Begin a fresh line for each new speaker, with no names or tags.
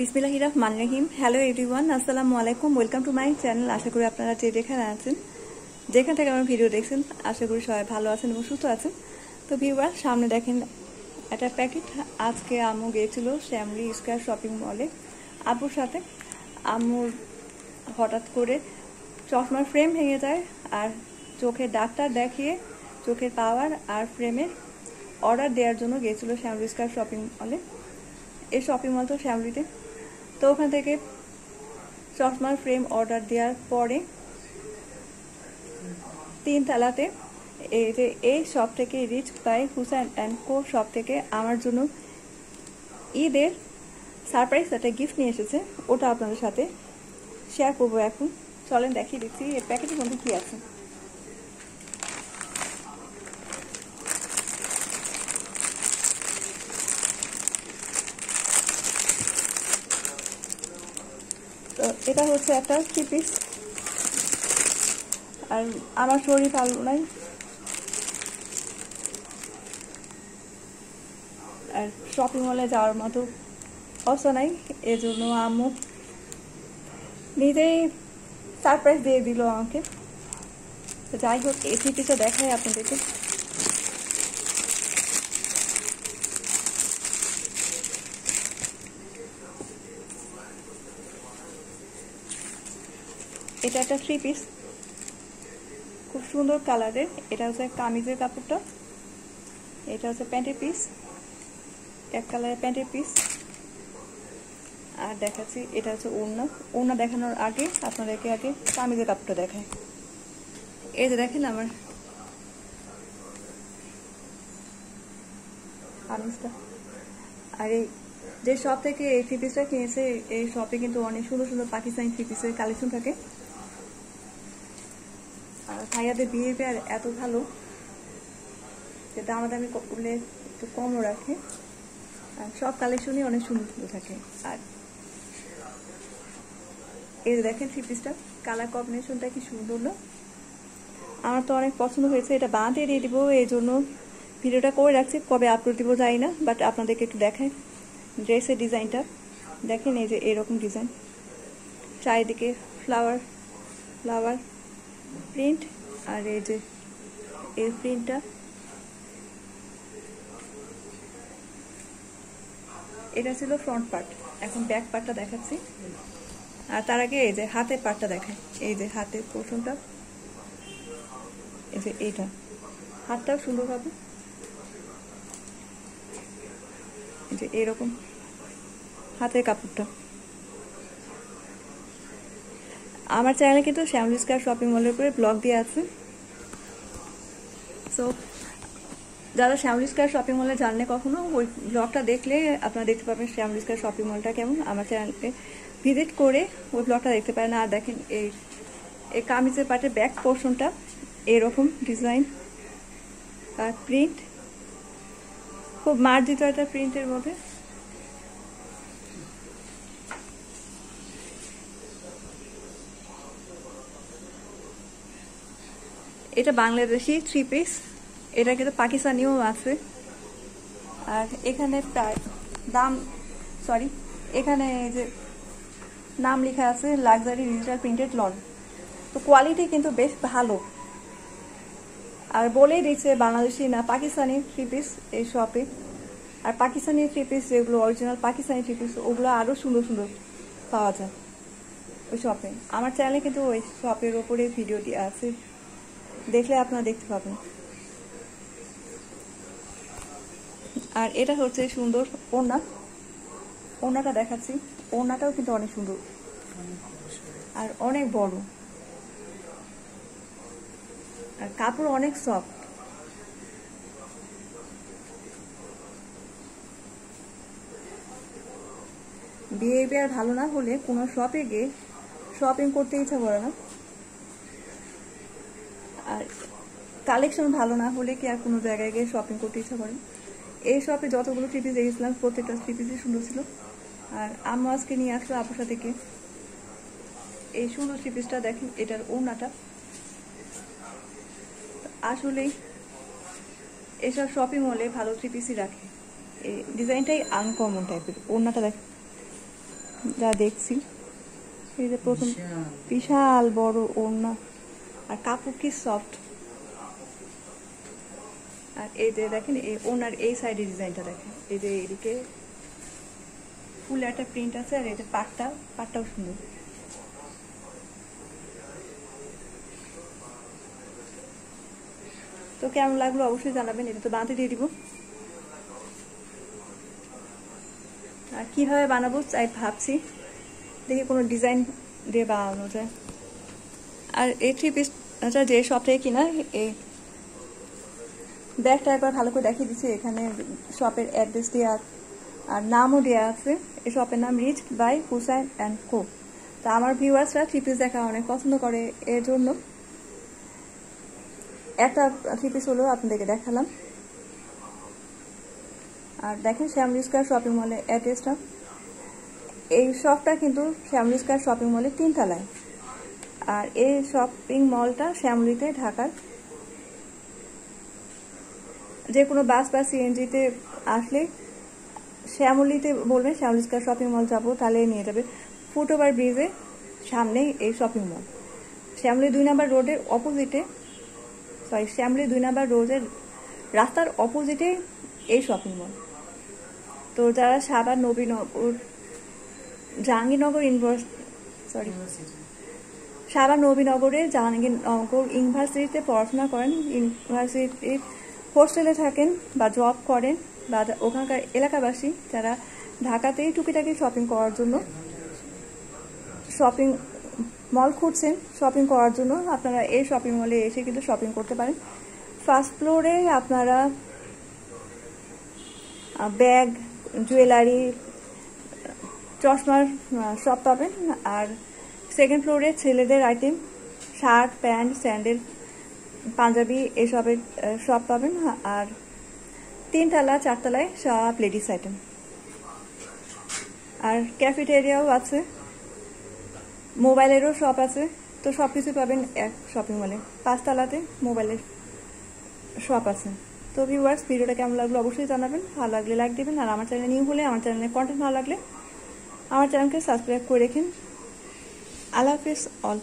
বিসমিল্লাহির রহমানির রহিম। Hello everyone, আসসালামু আলাইকুম। Welcome to my channel. আশা করি আপনারা যেখানে আছেন, যেখান থেকে আমার ভিডিও দেখছেন, আশা করি সবাই ভালো আছেন এবং সুস্থ আছেন। তো ভিউয়ার, সামনে দেখেন একটা প্যাকেট। আজকে আম্মু গিয়েছিল শ্যামলী স্কয়ার শপিং মলে আব্বুর সাথে। আম্মুর হঠাৎ করে চশমার ফ্রেম ভেঙে যায়, আর চোখের ডাক্তার দেখিয়ে চোখের পাওয়ার আর ফ্রেমের অর্ডার দেওয়ার জন্য গিয়েছিল শ্যামলী স্কয়ার শপিং মলে। এই শপিং মল তো শ্যামলীতে। তো ওখান থেকে চশমার ফ্রেম অর্ডার দেওয়ার পরে 3 তলাতে এই শপ থেকে, rich by Hussain and co shop থেকে আমার জন্য ঈদের সারপ্রাইজ একটা গিফট নিয়ে এসেছে। ওটা আপনাদের সাথে শেয়ার করবো। এখন চলেন দেখিয়ে দিচ্ছি এই প্যাকেটের মধ্যে কি আছে। তো এটা হচ্ছে একটা 3 পিস। আর আমার শরীর ভালো নাই, আর শপিং মলে যাওয়ার মতো অবস্থা নাই, এজন্য আম্মু নিজেই সারপ্রাইজ দিয়ে দিল আমাকে। তো যাই হোক, এই 3 পিসটা দেখাই আপনাদেরকে। এটা একটা 3 পিস, খুব সুন্দর কালারের। এটা হচ্ছে কামিজের কাপড়টা, এটা হচ্ছে প্যান্টের পিস, এক কালারের প্যান্টের পিস। আর দেখাচ্ছি এটা হচ্ছে ওড়না। ওড়না দেখানোর আগে আপনাদেরকে আগে কামিজের কাপড়টা দেখায়। এই যে দেখেন আমার কামিজটা। আর এই যে শপ থেকে এই 3 পিসটা কিনেছে, এই শপে কিন্তু অনেক সুন্দর সুন্দর পাকিস্তানি 3 পিসের কালেকশন থাকে। আর ভাইয়াদের বিহেভিয়ার এত ভালো যে দামাদামি করলে একটু কমও রাখে, আর সব কালেকশনই অনেক সুন্দর সুন্দর থাকে। আর এই যে দেখেন 3 পিসটা কালার কম্বিনেশনটা কি সুন্দর না? আমার তো অনেক পছন্দ হয়েছে। এটা বাঁধে দিয়ে দিব, এই জন্য ভিডিওটা করে রাখছি। কবে আপলোড দিব জানি না, বাট আপনাদেরকে একটু দেখাই ড্রেসের ডিজাইনটা। দেখেন এই যে এরকম ডিজাইন, চারিদিকে ফ্লাওয়ার ফ্লাওয়ার প্রিন্ট। আর এই যে এই প্রিন্টটা, এটা ছিল ফ্রন্ট পার্ট। এখন ব্যাক পার্টটা দেখাচ্ছি। আর তার আগে এই যে হাতের পার্টটা দেখায়। এই যে হাতের পোর্শনটা, এই যে এইটা হাতটাও সুন্দর হবে। এই যে এরকম হাতের কাপড়টা। আমার চ্যানেলে কিন্তু শ্যামলী স্কয়ার শপিং মলের উপরে ব্লগ দিয়ে আছে। সো যারা শ্যামলী স্কয়ার শপিং মলে জানলে কখনো, ওই ব্লগটা দেখলে আপনারা দেখতে পাবেন শ্যামলী স্কয়ার শপিং মলটা কেমন। আমার চ্যানেলে ভিজিট করে ওই ব্লগটা দেখতে পারেন। আর দেখেন এই কামিজের পার্টের ব্যাক পোর্শনটা এরকম ডিজাইন আর প্রিন্ট, খুব মার্জিত একটা প্রিন্টের মধ্যে। এটা বাংলাদেশি 3 পিস, এটা কিন্তু পাকিস্তানিও আছে। আর এখানে দাম, সরি, এখানে যে নাম লেখা আছে লাক্সারি ডিজিটাল প্রিন্টেড লন। তো কোয়ালিটি কিন্তু বেশ ভালো। আর বলেই দিচ্ছে বাংলাদেশি না, পাকিস্তানি 3 পিস এই শপে। আর পাকিস্তানি 3 পিস যেগুলো অরিজিনাল পাকিস্তানি 3 পিস, ওগুলো আরও সুন্দর সুন্দর পাওয়া যায় ওই শপে। আমার চ্যানেলে কিন্তু ওই শপের ওপরে ভিডিও দিয়ে আছে, দেখলে আপনারা দেখতে পাবেন। আর এটা হচ্ছে সুন্দর ওড়না। ওড়নাটা দেখাচ্ছি। ওড়নাটাও কিন্তু অনেক সুন্দর আর অনেক বড়, আর কাপড় অনেক সফট। বিহেভিয়ার ভালো না হলে কোনো শপে গিয়ে শপিং করতে ইচ্ছা করে না। আর কালেকশন ভালো না হলে কি আর কোনো জায়গায় গিয়ে শপিং করতে ইচ্ছা করে? এই শপে যতগুলো 3 পিস দেখেছিলাম, প্রত্যেকটা 3 পিসই সুন্দর ছিল। আর আম্মু আজকে নিয়ে আসলো আপুর থেকে এই সুন্দর 3 পিসটা। দেখেন এটার ওড়নাটা। আসলেই এসব শপিং মলে ভালো 3 পিসই রাখে। এই ডিজাইনটাই আনকমন টাইপের। ওড়নাটা দেখেন যা দেখছি। এই যে প্রথম বিশাল বড় ওড়না, আর কাপড় কি সফট। আর এই যে দেখেন এই ওনার এই সাইডের ডিজাইনটা দেখেন, এই যে এদিকে ফুল একটা প্রিন্ট আছে, আর এই যে পাটটাও সুন্দর। তো কেমন লাগলো অবশ্যই জানাবেন। এটা তো বানাতে দিয়ে দিব। আর কিভাবে বানাবো তাই ভাবছি, দেখি কোনো ডিজাইন দিয়ে বানানো যায়। আর এই 3 পিসটা যে শপ থেকে কিনা, এই ব্যাগটা একবার ভালো করে দেখিয়ে দিচ্ছি। এখানে শপের অ্যাড্রেস দেওয়া আর নামও দেওয়া আছে। এই শপের নাম রিচ বাই হুসাইন অ্যান্ড কো। তা আমার ভিউয়ার্সরা 3 পিস দেখা অনেক পছন্দ করে, এর জন্য একটা 3 পিস হলেও আপনাদেরকে দেখালাম। আর দেখেন শ্যামলী স্কয়ার শপিং মলের অ্যাড্রেসটা। এই শপটা কিন্তু শ্যামলী স্কয়ার শপিং মলের 3 তলায়। আর এই শপিং মলটা শ্যামলীতে, ঢাকার যে কোনো বাস বা সিএনজিতে আসলে শ্যামলীতে বলবেন শ্যামলী স্কয়ার শপিং মল যাবো, তাহলে নিয়ে যাবে। ফুটওভার ব্রিজের সামনেই এই শপিং মল। শ্যামলী 2 নম্বর রোডের অপোজিটে, শ্যামলী 2 নম্বর রোডের রাস্তার অপোজিটে এই শপিং মল। তো যারা সাভার নবীনগর জাহাঙ্গীরনগর সাভার নবীনগরে জাহাঙ্গীরনগর ইউনিভার্সিটিতে পড়াশোনা করেন, ইউনিভার্সিটির হোস্টেলে থাকেন বা জব করেন, বা ওখানকার এলাকাবাসী যারা ঢাকাতেই টুকিটাকি শপিং করার জন্য শপিং মল খুঁজছেন, শপিং করার জন্য আপনারা এই শপিং মলে এসে কিন্তু শপিং করতে পারেন। ফার্স্ট ফ্লোরে আপনারা ব্যাগ, জুয়েলারি, চশমার শপ পাবেন। আর সেকেন্ড ফ্লোরে ছেলেদের item, shirt, pant, sandal, panjabi এসবের শপ পাবেন। আর 3 তলা 4 তলায় সব লেডিস আইটেম। আর ক্যাফেটেরিয়াও আছে, মোবাইলেরও শপ আছে। তো সব কিছু পাবেন এক শপিং মলে। 5 তলাতে মোবাইলের শপ আছে। তো ভিউয়ার্স, ভিডিওটা কেমন লাগলো অবশ্যই জানাবেন। ভালো লাগলে লাইক দেবেন। আর আমার চ্যানেলে নিউ হলে, আমার চ্যানেলের কন্টেন্ট ভালো লাগলে আমার চ্যানেলকে সাবস্ক্রাইব করে রেখেন। আল্লাহ হাফিজ অল।